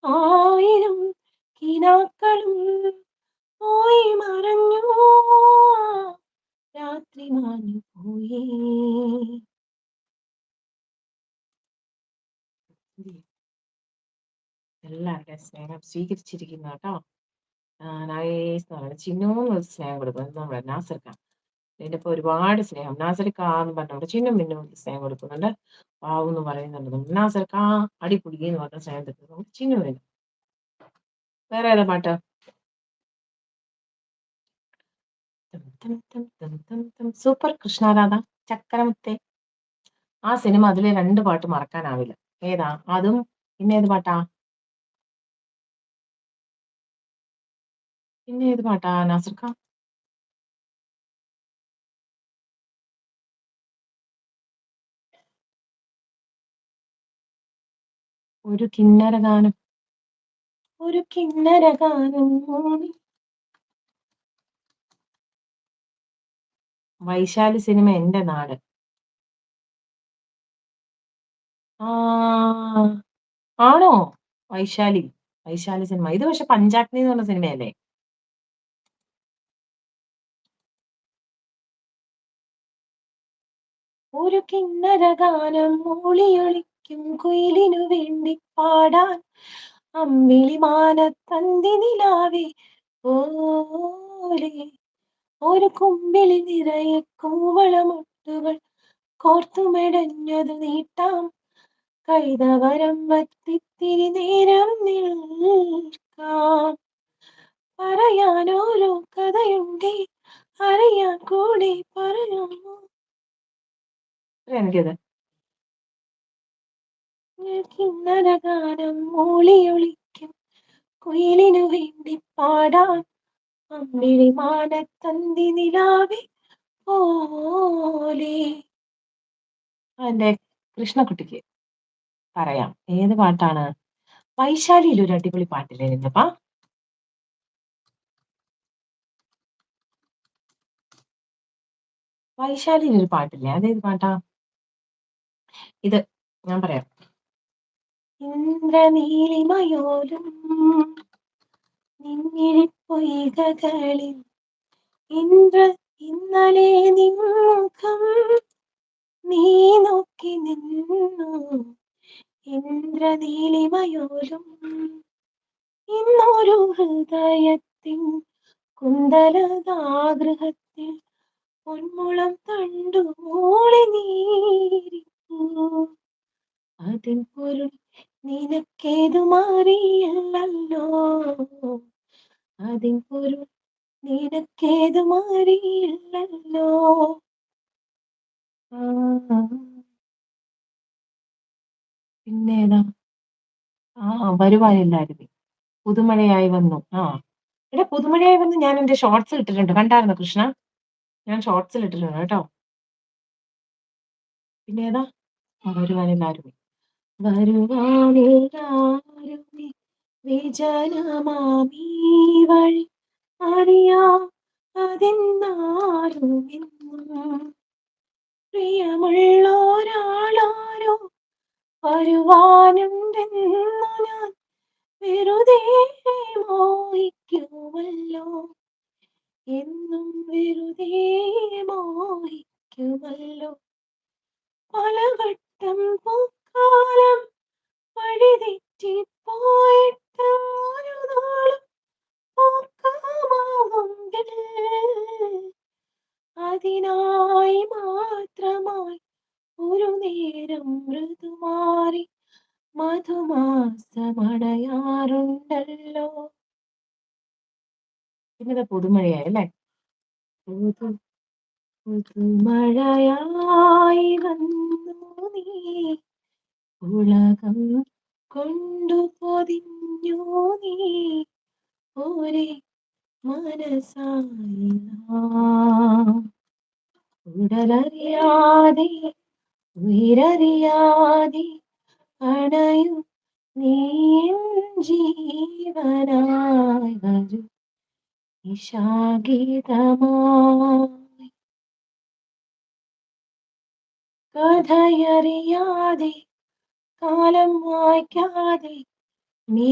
ആയിരം കിനാക്കളും പോയി മറഞ്ഞു രാത്രി മാഞ്ഞു പോയേ. എല്ലാവരുടെയും സ്നേഹം സ്വീകരിച്ചിരിക്കുന്നു കേട്ടോ. നൈസ് എന്ന് പറയുന്നത് ചിന്നുവിന് ഒരു സ്നേഹം കൊടുക്കും നമ്മുടെ നാസർക്ക. ഇതിന്റെ ഇപ്പൊ ഒരുപാട് സ്നേഹം നാസർക്ക എന്ന് പറഞ്ഞോണ്ട് ചിന്നും മിന്നും സ്നേഹം കൊടുക്കുന്നുണ്ട്. പാവു എന്ന് പറയുന്നുണ്ട് നമ്മൾ നാസർക്ക അടിപൊളി എന്ന് പറഞ്ഞ സ്നേഹം തരുന്നു ചിന്നുവിന്. വേറെ ഏതാ പാട്ട്? സൂപ്പർ കൃഷ്ണരാധ ചക്കരമുത്തേ. ആ സിനിമ അതിലെ 2 പാട്ട് മറക്കാനാവില്ല. ഏതാ? അതും പിന്നെ ഏത് പാട്ടാ? പിന്നെ ഏത് പാട്ടാ നാസർക്ക? ഒരു കിന്നര ഗാനം. ഒരു കിന്നര ഗാനം മൂളി. വൈശാലി സിനിമ എന്റെ നാട്. ആ ആണോ? വൈശാലി. വൈശാലി സിനിമ. ഇത് പക്ഷെ പഞ്ചാഗ്നി എന്ന് പറഞ്ഞ സിനിമയല്ലേ? ഒരു കിന്നര ഗാനം മൂളിയൊളിക്കും കുയിലിനു വേണ്ടി പാടാൻ അമ്മിളി മാനത്തന്തി നിലാവേ പോലെ ഒരു കുമ്പിളി നിറയെ കൂവളമൊട്ടുകൾ കോർത്തുമെടഞ്ഞത് നീട്ടാം കൈതവരം വത്തിത്തിരി നേരം നിൽക്കാം പറയാനോരോ കഥയുണ്ടേ അറിയാൻ കൂടെ പറയാമോ. എനിക്കത് കിന്നര ഗാനം മൂളിയൊളിക്കും കുയിലിനു വേണ്ടി പാടാൻ അമ്പിളി മാനത്തന്തി നിലാവേ പോലെ. എന്റെ കൃഷ്ണക്കുട്ടിക്ക് പറയാം ഏത് പാട്ടാണ്? വൈശാലിയിൽ ഒരു അടിപൊളി പാട്ടില്ലേ നിന്നപ്പാ? വൈശാലിയിൽ ഒരു പാട്ടില്ലേ? അതേത് പാട്ടാ? ഇത് ഞാൻ പറയാം. ഇന്ദ്രനീലിമയോലും നിന്നിഴിപ്പൊയ്കകളിൽ ഇന്നലെ നിൻമുഖം നീ നോക്കി നിന്നു ഇന്ദ്രനീലിമയോലും ഇന്നൊരു ഹൃദയത്തിൻ കുന്തലതാഗൃഹത്തിൽ പൊന്മുളം തണ്ടു മൂളി നീരിപ്പൂ അതിൻ പൊരുൾ നിനക്കേതു മാറിയില്ലല്ലോ അതിൻ പൊരുൾ നിനക്കേതു മാറിയില്ലല്ലോ. പിന്നേതാ? വരുവാനില്ലാരുമേ. പുതുമഴയായി വന്നു. എടാ പുതുമഴയായി വന്നു ഞാൻ എന്റെ ഷോർട്സ് ഇട്ടിട്ടുണ്ട്. കണ്ടായിരുന്നോ കൃഷ്ണ? ഞാൻ ഷോർട്സിൽ ഇട്ടിട്ടുണ്ട് കേട്ടോ. പിന്നേതാ? വരുവാനില്ലാരുമേ. വരുവാനില്ലാരുമേ വിജനമാമീ വഴി അറിയാ അതെന്നാരുമെന്നും പ്രിയമുള്ളോരാളാരോ വരുവാനുണ്ടെന്നു ഞാൻ വെറുതെ മോഹിക്കുമല്ലോ എന്നും വെറുതെ മോഹിക്കുമല്ലോ പലവട്ടം പൂക്കാലം വഴിതെറ്റിപ്പോയിട്ടും ഒരു നാളും ഓർക്കാമാവുകിൽ അതിനായി മാത്രമായി ഒരു നേരം മൃദുമാറി മധുമാസമണയാറുണ്ടല്ലോ. പിന്നത് പുതുമഴയായി അല്ലേ? പുതു പുതുമഴയായി വന്നു നീ ഉലകം കൊണ്ടു പൊതിഞ്ഞു നീ ഒരേ മനസായി നാം ഉടലറിയാതെ ഉയരറിയാതെ അണയും നീ എൻ ജീവനായി വരൂ നിശാഗീതമായി കഥയറിയാതെ കാലം വായിക്കാതെ നീ